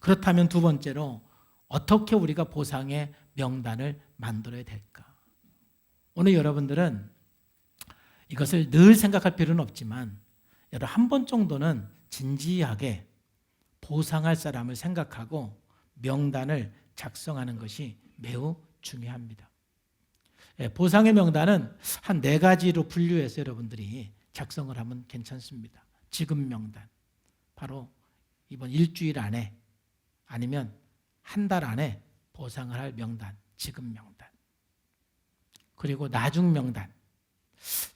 그렇다면 두 번째로 어떻게 우리가 보상의 명단을 만들어야 될까? 오늘 여러분들은 이것을 늘 생각할 필요는 없지만 여러분 한 번 정도는 진지하게 보상할 사람을 생각하고 명단을 작성하는 것이 매우 중요합니다. 보상의 명단은 한 4가지로 분류해서 여러분들이 작성을 하면 괜찮습니다. 지급 명단, 바로 이번 일주일 안에 아니면 한 달 안에 보상을 할 명단, 지급 명단. 그리고 나중 명단,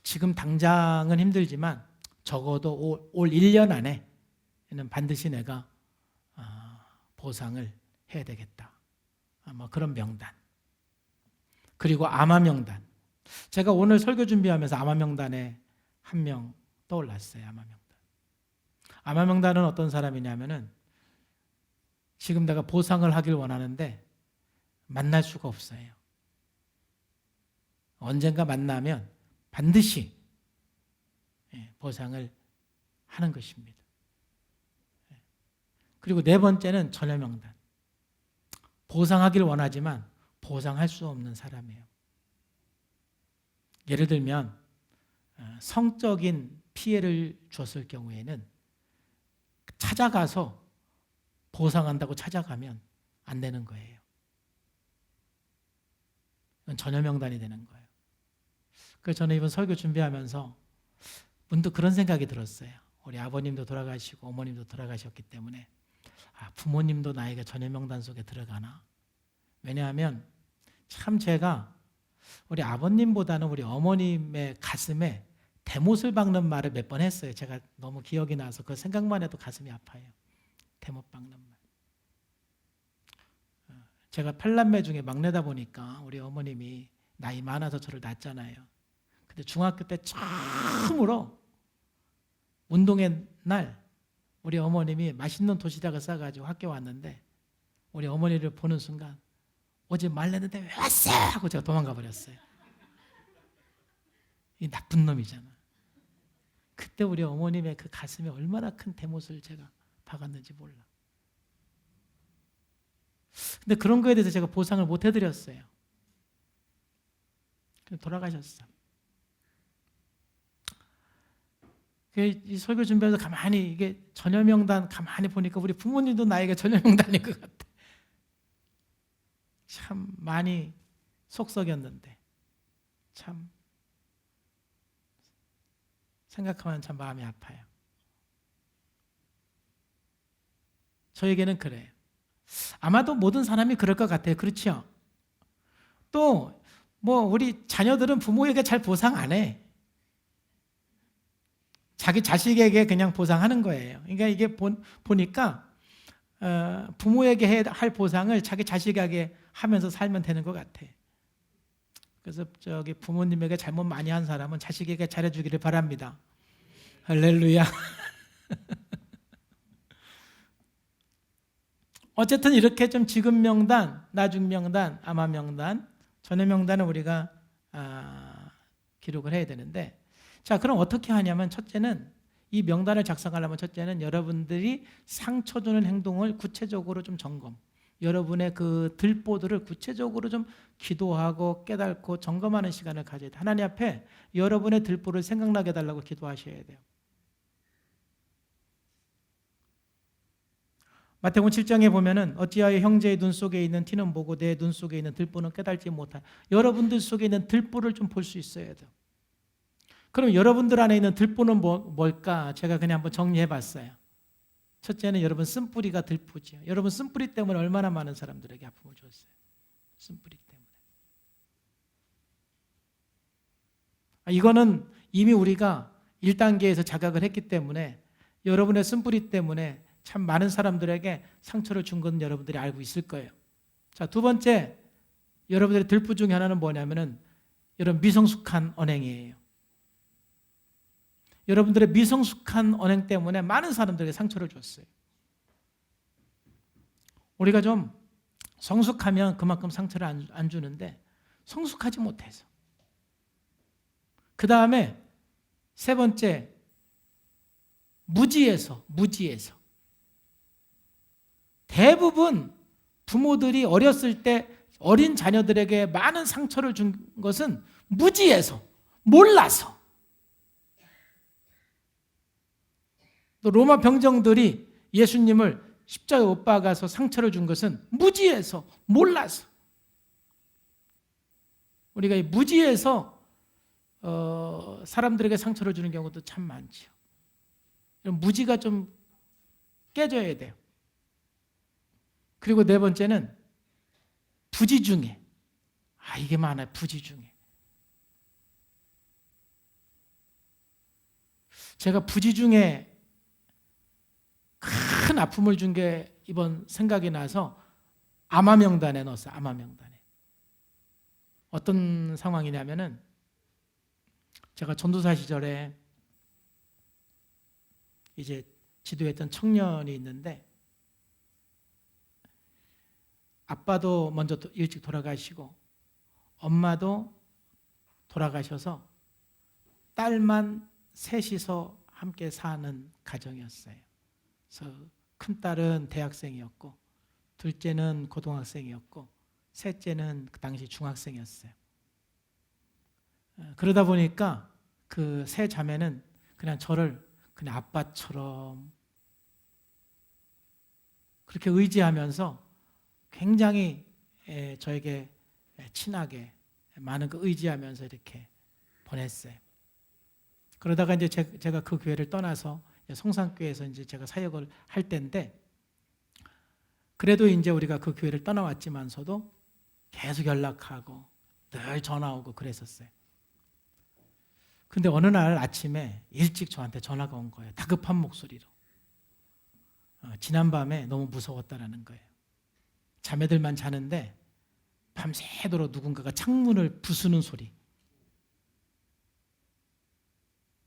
지금 당장은 힘들지만 적어도 올 1년 안에는 반드시 내가 보상을 해야 되겠다. 뭐 그런 명단. 그리고 암화 명단. 제가 오늘 설교 준비하면서 암화 명단에 한 명 떠올랐어요. 암화 명단. 암화 명단은 어떤 사람이냐면은 지금 내가 보상을 하길 원하는데 만날 수가 없어요. 언젠가 만나면 반드시 보상을 하는 것입니다. 그리고 4번째는 전혀 명단. 보상하길 원하지만 보상할 수 없는 사람이에요. 예를 들면 성적인 피해를 줬을 경우에는 찾아가서 보상한다고 찾아가면 안 되는 거예요. 이건 전혀 명단이 되는 거예요. 그래서 저는 이번 설교 준비하면서 문득 그런 생각이 들었어요. 우리 아버님도 돌아가시고 어머님도 돌아가셨기 때문에 부모님도 나에게 전혀 명단 속에 들어가나? 왜냐하면 참 제가 우리 아버님보다는 우리 어머님의 가슴에 대못을 박는 말을 몇 번 했어요. 제가 너무 기억이 나서 그 생각만 해도 가슴이 아파요. 대못 박는 말. 제가 8남매 중에 막내다 보니까 우리 어머님이 나이 많아서 저를 낳았잖아요. 근데 중학교 때 처음으로 운동회 날 우리 어머님이 맛있는 도시락을 싸가지고 학교 왔는데 우리 어머니를 보는 순간 어제 말렸는데 왜 왔어? 하고 제가 도망가 버렸어요. 이 나쁜 놈이잖아. 그때 우리 어머님의 그 가슴에 얼마나 큰 대못을 제가 박았는지 몰라. 근데 그런 거에 대해서 제가 보상을 못 해드렸어요. 돌아가셨어. 이 설교 준비해서 가만히 이게 전혀 명단 가만히 보니까 우리 부모님도 나에게 전혀 명단인 것 같아. 참 많이 속 썩였는데 참 생각하면 참 마음이 아파요. 저에게는 그래요. 아마도 모든 사람이 그럴 것 같아요. 그렇죠? 또 뭐 우리 자녀들은 부모에게 잘 보상 안 해. 자기 자식에게 그냥 보상하는 거예요. 그러니까 이게 보니까 부모에게 할 보상을 자기 자식에게 하면서 살면 되는 것 같아. 그래서 저기 부모님에게 잘못 많이 한 사람은 자식에게 잘해주기를 바랍니다. 할렐루야. 어쨌든 이렇게 좀 지급 명단, 나중 명단, 암화 명단, 전혀 명단을 우리가 기록을 해야 되는데, 자, 그럼 어떻게 하냐면 첫째는 이 명단을 작성하려면 첫째는 여러분들이 상처 주는 행동을 구체적으로 좀 점검, 여러분의 그 들보들을 구체적으로 좀 기도하고 깨닫고 점검하는 시간을 가져야 돼요. 하나님 앞에 여러분의 들보를 생각나게 해달라고 기도하셔야 돼요. 마태복음 7장에 보면은 어찌하여 형제의 눈 속에 있는 티는 보고 내 눈 속에 있는 들보는 깨닫지 못하냐. 여러분들 속에 있는 들보를 좀 볼 수 있어야 돼요. 그럼 여러분들 안에 있는 들보는 뭘까? 제가 그냥 한번 정리해 봤어요. 첫째는 여러분 쓴뿌리가 들보지요. 여러분 쓴뿌리 때문에 얼마나 많은 사람들에게 아픔을 줬어요. 쓴뿌리 때문에. 이거는 이미 우리가 1단계에서 자각을 했기 때문에 여러분의 쓴뿌리 때문에 참 많은 사람들에게 상처를 준 건 여러분들이 알고 있을 거예요. 자, 두 번째, 여러분들의 들보 중에 하나는 뭐냐면은 여러분 미성숙한 언행이에요. 여러분들의 미성숙한 언행 때문에 많은 사람들에게 상처를 줬어요. 우리가 좀 성숙하면 그만큼 상처를 안 주는데 성숙하지 못해서. 그 다음에 세 번째, 무지해서. 대부분 부모들이 어렸을 때 어린 자녀들에게 많은 상처를 준 것은 무지해서, 몰라서. 또 로마 병정들이 예수님을 십자가에 못 박아서 상처를 준 것은 무지해서, 몰라서. 우리가 이 무지해서 사람들에게 상처를 주는 경우도 참 많죠. 무지가 좀 깨져야 돼요. 그리고 네 번째는 부지중에. 이게 많아요. 부지중에. 제가 부지중에 큰 아픔을 준 게 이번 생각이 나서 암화명단에 넣었어요. 암화명단에. 어떤 상황이냐면은 제가 전도사 시절에 이제 지도했던 청년이 있는데 아빠도 먼저 일찍 돌아가시고 엄마도 돌아가셔서 딸만 셋이서 함께 사는 가정이었어요. 그래서 큰 딸은 대학생이었고 둘째는 고등학생이었고 셋째는 그 당시 중학생이었어요. 그러다 보니까 그 세 자매는 그냥 저를 그냥 아빠처럼 그렇게 의지하면서 굉장히 저에게 친하게 많은 그 의지하면서 이렇게 보냈어요. 그러다가 이제 제가 그 교회를 떠나서 성산교회에서 이제 제가 사역을 할 때인데 그래도 이제 우리가 그 교회를 떠나왔지만서도 계속 연락하고 늘 전화 오고 그랬었어요. 근데 어느 날 아침에 일찍 저한테 전화가 온 거예요. 다급한 목소리로. 지난밤에 너무 무서웠다라는 거예요. 자매들만 자는데 밤새도록 누군가가 창문을 부수는 소리.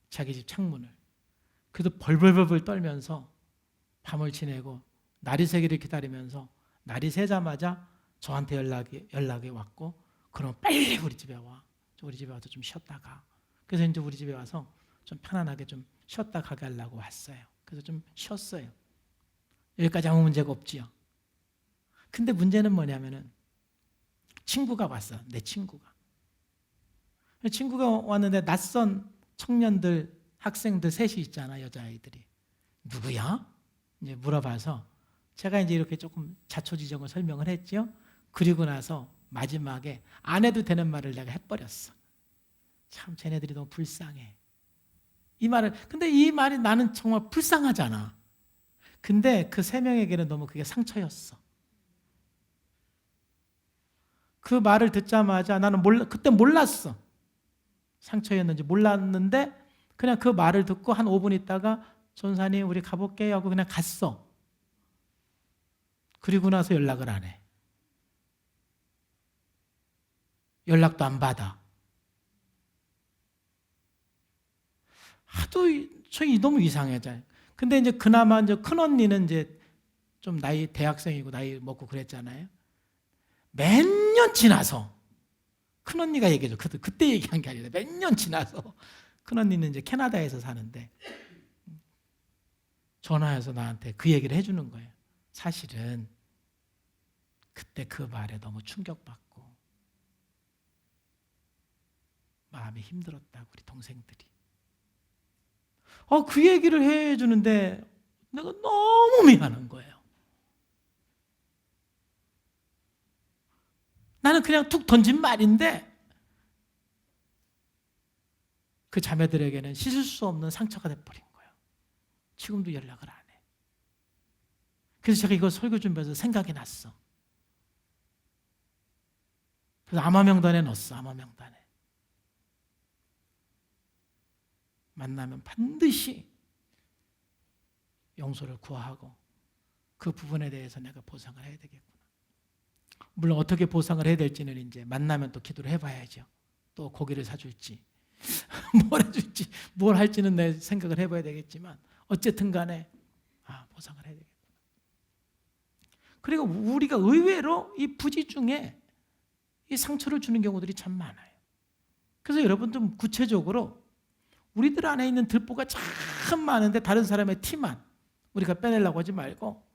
자기 집 창문을. 그래도 벌벌벌 떨면서 밤을 지내고 날이 새기를 기다리면서 날이 새자마자 저한테 연락이 왔고 그럼 빨리 우리 집에 와. 우리 집에 와서 좀 쉬었다가. 그래서 이제 우리 집에 와서 좀 편안하게 좀 쉬었다 가게 하려고 왔어요. 그래서 좀 쉬었어요. 여기까지 아무 문제가 없지요. 근데 문제는 뭐냐면은 친구가 왔어. 내 친구가. 친구가 왔는데 낯선 청년들, 학생들 셋이 있잖아, 여자아이들이. 누구야? 이제 물어봐서 제가 이제 이렇게 조금 자초지종을 설명을 했죠. 그리고 나서 마지막에 안 해도 되는 말을 내가 해버렸어. 참 쟤네들이 너무 불쌍해. 근데 이 말이 나는 정말 불쌍하잖아. 근데 그 세 명에게는 너무 그게 상처였어. 그 말을 듣자마자 나는 그때 몰랐어. 상처였는지 몰랐는데 그냥 그 말을 듣고 한 5분 있다가 전사님 우리 가볼게요 하고 그냥 갔어. 그리고 나서 연락을 안 해. 연락도 안 받아. 하도 저희 너무 이상해져. 근데 이제 그나마 이제 큰 언니는 이제 좀 나이 대학생이고 나이 먹고 그랬잖아요. 몇 년 지나서 큰 언니가 얘기해줘. 그때 얘기한 게 아니라 몇 년 지나서 큰 언니는 이제 캐나다에서 사는데 전화해서 나한테 그 얘기를 해주는 거예요. 사실은 그때 그 말에 너무 충격받고 마음이 힘들었다고 우리 동생들이. 그 얘기를 해주는데 내가 너무 미안한 거예요. 나는 그냥 툭 던진 말인데 그 자매들에게는 씻을 수 없는 상처가 돼버린 거예요. 지금도 연락을 안 해. 그래서 제가 이거 설교 준비해서 생각이 났어. 그래서 암화명단에 넣었어. 암화명단에. 만나면 반드시 용서를 구하고 그 부분에 대해서 내가 보상을 해야 되겠구나. 물론 어떻게 보상을 해야 될지는 이제 만나면 또 기도를 해봐야죠. 또 고기를 사줄지 뭘 해줄지 뭘 할지는 내 생각을 해봐야 되겠지만 어쨌든 간에 보상을 해야 되겠구나. 그리고 우리가 의외로 이 부지 중에 이 상처를 주는 경우들이 참 많아요. 그래서 여러분 좀 구체적으로 우리들 안에 있는 들보가 참 많은데 다른 사람의 티만 우리가 빼내려고 하지 말고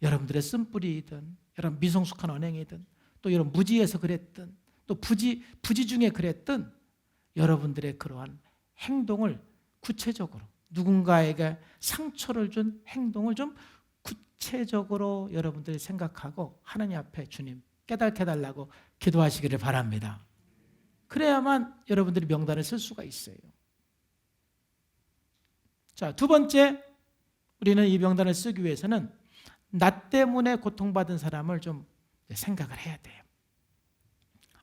여러분들의 쓴뿌리이든 여러분 미성숙한 언행이든 또 여러분 무지해서 그랬든 또 부지 중에 그랬든 여러분들의 그러한 행동을 구체적으로 누군가에게 상처를 준 행동을 좀 구체적으로 여러분들이 생각하고 하나님 앞에 주님 깨닫게 해달라고 기도하시기를 바랍니다. 그래야만 여러분들이 명단을 쓸 수가 있어요. 자, 두 번째, 우리는 이 명단을 쓰기 위해서는 나 때문에 고통받은 사람을 좀 생각을 해야 돼요.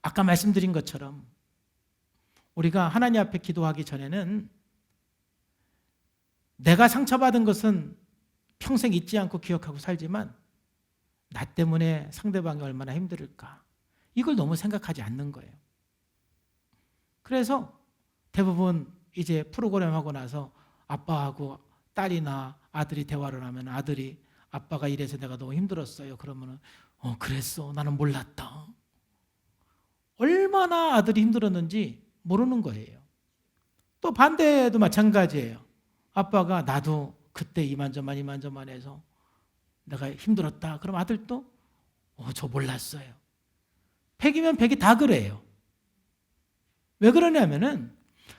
아까 말씀드린 것처럼 우리가 하나님 앞에 기도하기 전에는 내가 상처받은 것은 평생 잊지 않고 기억하고 살지만 나 때문에 상대방이 얼마나 힘들을까, 이걸 너무 생각하지 않는 거예요. 그래서 대부분 이제 프로그램 하고 나서 아빠하고 딸이나 아들이 대화를 하면 아들이 아빠가 이래서 내가 너무 힘들었어요. 그러면은 그랬어. 나는 몰랐다. 얼마나 아들이 힘들었는지 모르는 거예요. 또 반대도 마찬가지예요. 아빠가 나도 그때 이만저만 해서 내가 힘들었다. 그럼 아들도 저 몰랐어요. 100이면 100이 다 그래요. 왜 그러냐면은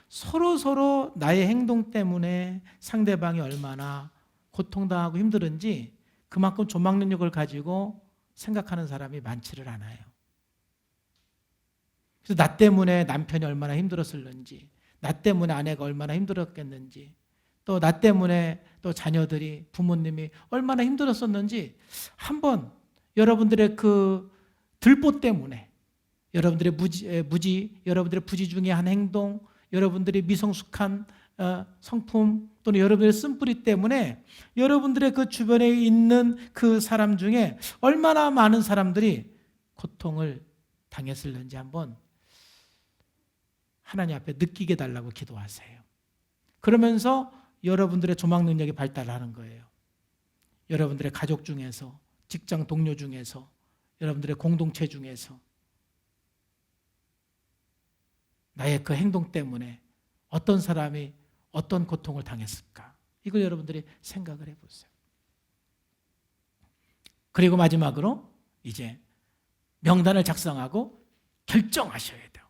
서로 나의 행동 때문에 상대방이 얼마나 고통당하고 힘들은지 그만큼 조망 능력을 가지고 생각하는 사람이 많지를 않아요. 그래서 나 때문에 남편이 얼마나 힘들었을는지, 나 때문에 아내가 얼마나 힘들었겠는지, 또 나 때문에 또 자녀들이, 부모님이 얼마나 힘들었었는지 한번 여러분들의 그 들보 때문에, 여러분들의 무지, 여러분들의 부지 중에 한 행동, 여러분들의 미성숙한 성품 또는 여러분들의 쓴뿌리 때문에 여러분들의 그 주변에 있는 그 사람 중에 얼마나 많은 사람들이 고통을 당했을는지 한번 하나님 앞에 느끼게 달라고 기도하세요. 그러면서 여러분들의 조망 능력이 발달하는 거예요. 여러분들의 가족 중에서, 직장 동료 중에서, 여러분들의 공동체 중에서 나의 그 행동 때문에 어떤 사람이 어떤 고통을 당했을까? 이걸 여러분들이 생각을 해보세요. 그리고 마지막으로 이제 명단을 작성하고 결정하셔야 돼요.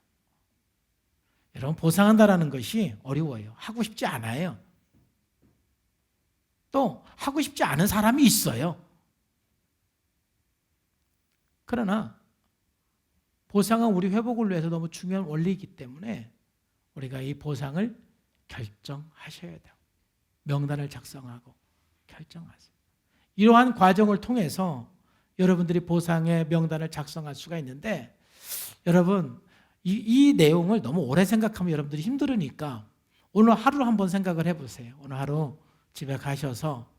여러분, 보상한다라는 것이 어려워요. 하고 싶지 않아요. 또 하고 싶지 않은 사람이 있어요. 그러나 보상은 우리 회복을 위해서 너무 중요한 원리이기 때문에 우리가 이 보상을 결정하셔야 돼요. 명단을 작성하고 결정하세요. 이러한 과정을 통해서 여러분들이 보상의 명단을 작성할 수가 있는데, 여러분 이 내용을 너무 오래 생각하면 여러분들이 힘들으니까 오늘 하루 한번 생각을 해보세요. 오늘 하루 집에 가셔서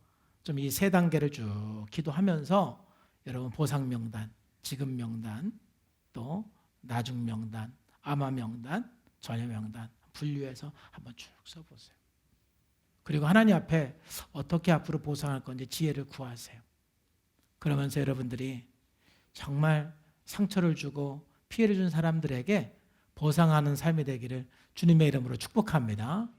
좀 이 세 단계를 쭉 기도하면서 여러분 보상 명단, 지급 명단, 또 나중 명단, 아마 명단, 전혀 명단 분류해서 한번 쭉 써보세요. 그리고 하나님 앞에 어떻게 앞으로 보상할 건지 지혜를 구하세요. 그러면서 여러분들이 정말 상처를 주고 피해를 준 사람들에게 보상하는 삶이 되기를 주님의 이름으로 축복합니다.